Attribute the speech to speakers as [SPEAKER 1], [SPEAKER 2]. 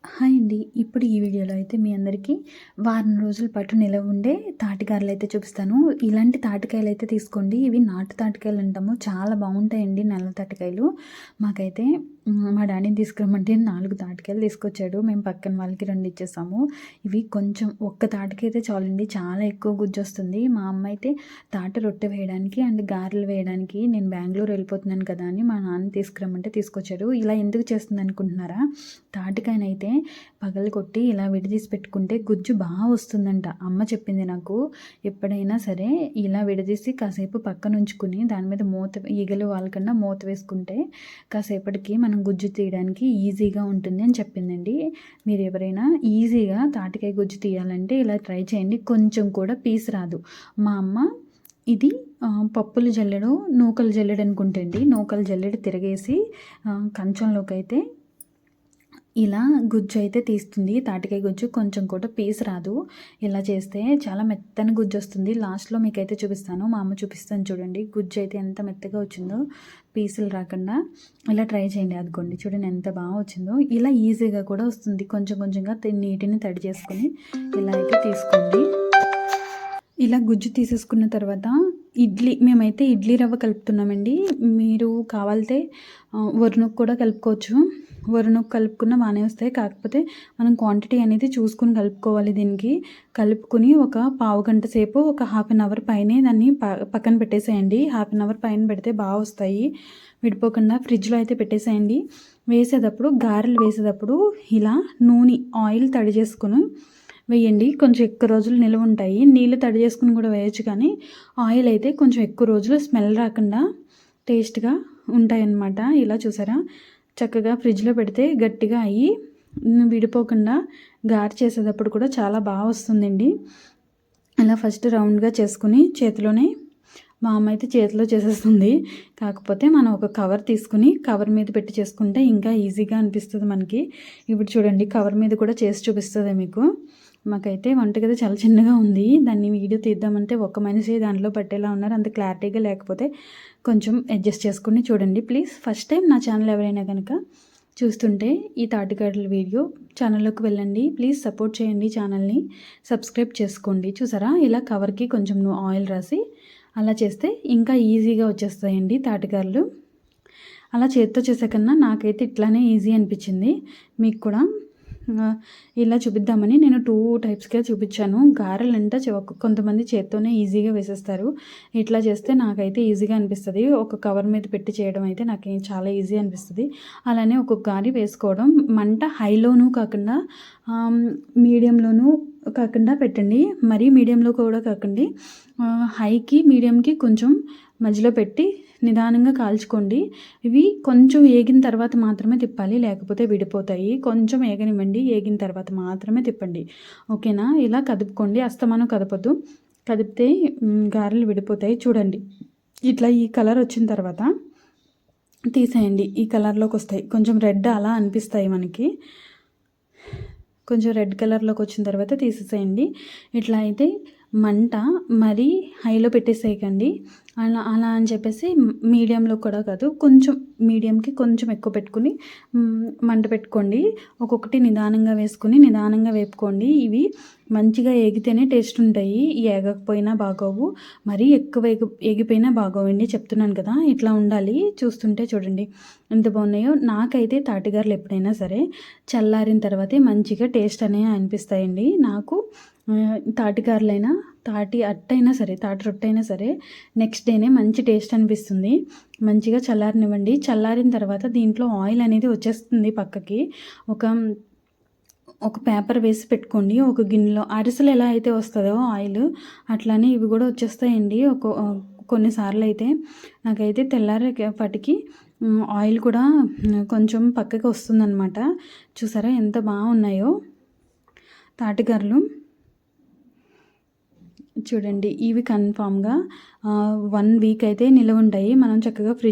[SPEAKER 1] Hi అండి. ఇప్పుడు ఈ వీడియోలో అయితే మీ అందరికీ వారం రోజుల పాటు నిలవ ఉండే తాటికాయలైతే చూపిస్తాను. ఇలాంటి తాటికాయలైతే తీసుకోండి. ఇవి నాటు తాటికాయలు అంటాము. చాలా బాగుంటాయండి నల్ల తాటికాయలు. మాకైతే మా డాడీని తీసుకురమ్మంటే 4 తాటికాయలు తీసుకొచ్చాడు. మేము పక్కన వాళ్ళకి 2 ఇచ్చేసాము. ఇవి కొంచెం ఒక్క తాటికైతే చాలండి. చాలా ఎక్కువ గుజ్జొస్తుంది. మా అమ్మ అయితే తాటి రొట్టె వేయడానికి అండ్ గారెలు వేయడానికి నేను బెంగుళూరు వెళ్ళిపోతున్నాను కదా అని మా నాన్న తీసుకురమ్మంటే తీసుకొచ్చాడు. ఇలా ఎందుకు చేస్తుంది అనుకుంటున్నారా? తాటికాయనైతే పగలగొట్టి ఇలా విడదీసి పెట్టుకుంటే గుజ్జు బాగా వస్తుందంట. అమ్మ చెప్పింది నాకు. ఎప్పుడైనా సరే ఇలా విడదీసి కాసేపు పక్కన ఉంచుకుని దాని మీద ఈగలు వాళ్ళకన్నా మూత వేసుకుంటే కాసేపటికి మనం గుజ్జు తీయడానికి ఈజీగా ఉంటుంది అని చెప్పిందండి. మీరు ఎవరైనా ఈజీగా తాటికాయ గుజ్జు తీయాలంటే ఇలా ట్రై చేయండి. కొంచెం కూడా పీస్ రాదు. మా అమ్మ ఇది పప్పులు జల్లెడు నూకలు జల్లెడు అనుకుంటండి. నూకలు జల్లెడు తిరిగేసి కంచంలోకి అయితే ఇలా గుజ్జు అయితే తీస్తుంది. తాటికాయ గుజ్జు కొంచెం కూడా పీస్ రాదు. ఇలా చేస్తే చాలా మెత్తని గుజ్జు వస్తుంది. లాస్ట్లో మీకైతే చూపిస్తాను. మా అమ్మ చూపిస్తాను చూడండి. గుజ్జు అయితే ఎంత మెత్తగా వచ్చిందో పీసులు రాకుండా. ఇలా ట్రై చేయండి. అదిగోండి చూడండి ఎంత బాగా వచ్చిందో. ఇలా ఈజీగా కూడా వస్తుంది. కొంచెం కొంచెంగా నీటిని తడి చేసుకొని ఇలా అయితే తీసుకోండి. ఇలా గుజ్జు తీసేసుకున్న తర్వాత మేమైతే ఇడ్లీ రవ్వ కలుపుతున్నామండి. మీరు కావాలితే వరినొక్క కూడా కలుపుకోవచ్చు. వరినొక్క కలుపుకున్న బాగానే వస్తాయి. కాకపోతే మనం క్వాంటిటీ అనేది చూసుకుని కలుపుకోవాలి. దీనికి కలుపుకుని ఒక పావు గంట సేపు ఒక హాఫ్ అన్ అవర్ పైనే దాన్ని పక్కన పెట్టేసేయండి. హాఫ్ అన్ అవర్ పైన పెడితే బాగా వస్తాయి. విడిపోకుండా ఫ్రిడ్జ్లో అయితే పెట్టేసేయండి. గారెలు వేసేటప్పుడు ఇలా ఆయిల్ తడి చేసుకుని వేయండి. కొంచెం ఎక్కువ రోజులు నిల్వ ఉంటాయి. నీళ్ళు తడి చేసుకుని కూడా వేయచ్చు, కానీ ఆయిల్ అయితే కొంచెం ఎక్కువ రోజులు స్మెల్ రాకుండా టేస్ట్గా ఉంటాయన్నమాట. ఇలా చూసారా, చక్కగా ఫ్రిడ్జ్లో పెడితే గట్టిగా అయ్యి విడిపోకుండా గారె చేసేటప్పుడు కూడా చాలా బాగా వస్తుందండి. అలా ఫస్ట్ రౌండ్గా చేసుకుని చేతిలోనే, మా అమ్మ అయితే చేతిలో చేసేస్తుంది. కాకపోతే మనం ఒక కవర్ తీసుకుని కవర్ మీద పెట్టి చేసుకుంటే ఇంకా ఈజీగా అనిపిస్తుంది మనకి. ఇప్పుడు చూడండి, కవర్ మీద కూడా చేసి చూపిస్తుంది మీకు. మాకైతే వంటగది చాలా చిన్నగా ఉంది. దాన్ని వీడియో తీద్దామంటే ఒక మనిషి దాంట్లో పట్టేలా ఉన్నారు. అంత క్లారిటీగా లేకపోతే కొంచెం అడ్జస్ట్ చేసుకుని చూడండి ప్లీజ్. ఫస్ట్ టైం నా ఛానల్ ఎవరైనా కనుక చూస్తుంటే ఈ తాటికాయల వీడియో ఛానల్లోకి వెళ్ళండి. ప్లీజ్ సపోర్ట్ చేయండి. ఛానల్ని సబ్స్క్రైబ్ చేసుకోండి. చూసారా, ఇలా కవర్కి కొంచెం ఆయిల్ రాసి అలా చేస్తే ఇంకా ఈజీగా వచ్చేస్తాయండి తాటికాయలు. అలా చేత్తో చేసే కన్నా నాకైతే ఇట్లానే ఈజీ అనిపించింది. మీకు కూడా ఇలా చూపిద్దామని నేను 2 టైప్స్గా చూపించాను. గారెలు అంటే కొంతమంది చేత్తోనే ఈజీగా వేసేస్తారు. ఇట్లా చేస్తే నాకైతే ఈజీగా అనిపిస్తుంది. ఒక కవర్ మీద పెట్టి చేయడం అయితే నాకు చాలా ఈజీ అనిపిస్తుంది. అలానే ఒక్కొక్క గారి వేసుకోవడం మంట హైలోనూ కాకుండా మీడియంలోనూ కాకుండా పెట్టండి. మరీ మీడియంలో కూడా కాకండి. హైకి మీడియంకి కొంచెం మధ్యలో పెట్టి నిదానంగా కాల్చుకోండి. ఇవి కొంచెం ఏగిన తర్వాత మాత్రమే తిప్పాలి, లేకపోతే విడిపోతాయి. కొంచెం ఏగనివ్వండి, ఏగిన తర్వాత మాత్రమే తిప్పండి. ఓకేనా? ఇలా కదుపుకోండి. అస్తమానం కదపొద్దు. కదిపితే గారెలు విడిపోతాయి. చూడండి, ఇట్లా ఈ కలర్ వచ్చిన తర్వాత తీసేయండి. ఈ కలర్లోకి వస్తాయి. కొంచెం రెడ్ అలా అనిపిస్తాయి మనకి. కొంచెం రెడ్ కలర్లోకి వచ్చిన తర్వాత తీసేసేయండి. ఇట్లా అయితే మంట మరీ హైలో పెట్టేసేయకండి. అలా అని చెప్పేసి మీడియంలో కూడా కాదు, కొంచెం మీడియంకి కొంచెం ఎక్కువ పెట్టుకుని మంట పెట్టుకోండి. ఒక్కొక్కటి నిదానంగా వేసుకుని నిదానంగా వేపుకోండి. ఇవి మంచిగా ఏగితేనే టేస్ట్ ఉంటాయి. ఏగకపోయినా బాగోవు, మరీ ఎక్కువ ఏగిపోయినా బాగోవండి. చెప్తున్నాను కదా, ఇట్లా ఉండాలి. చూస్తుంటే చూడండి ఎంత బాగున్నాయో. నాకైతే తాటిగారులు ఎప్పుడైనా సరే చల్లారిన తర్వాతే మంచిగా టేస్ట్ అనేవి అనిపిస్తాయండి. నాకు తాటిగారులైనా తాటి అట్టైనా సరే తాటి రొట్టె అయినా సరే నెక్స్ట్ డేనే మంచి టేస్ట్ అనిపిస్తుంది. మంచిగా చల్లారనివ్వండి. చల్లారిన తర్వాత దీంట్లో ఆయిల్ అనేది వచ్చేస్తుంది పక్కకి. ఒక పేపర్ వేసి పెట్టుకోండి. ఒక గిన్నెలో అరిసెలు ఎలా అయితే వస్తుందో ఆయిల్, అట్లానే ఇవి కూడా వచ్చేస్తాయండి. కొన్నిసార్లు అయితే నాకైతే తెల్లారేపటికి ఆయిల్ కూడా కొంచెం పక్కకి వస్తుందన్నమాట. చూసారా ఎంత బాగున్నాయో తాటిగారులు. చూడండి, ఇవి కన్ఫామ్గా 1 వీక్ అయితే నిలవ ఉంటాయి. మనం చక్కగా ఫ్రిడ్జ్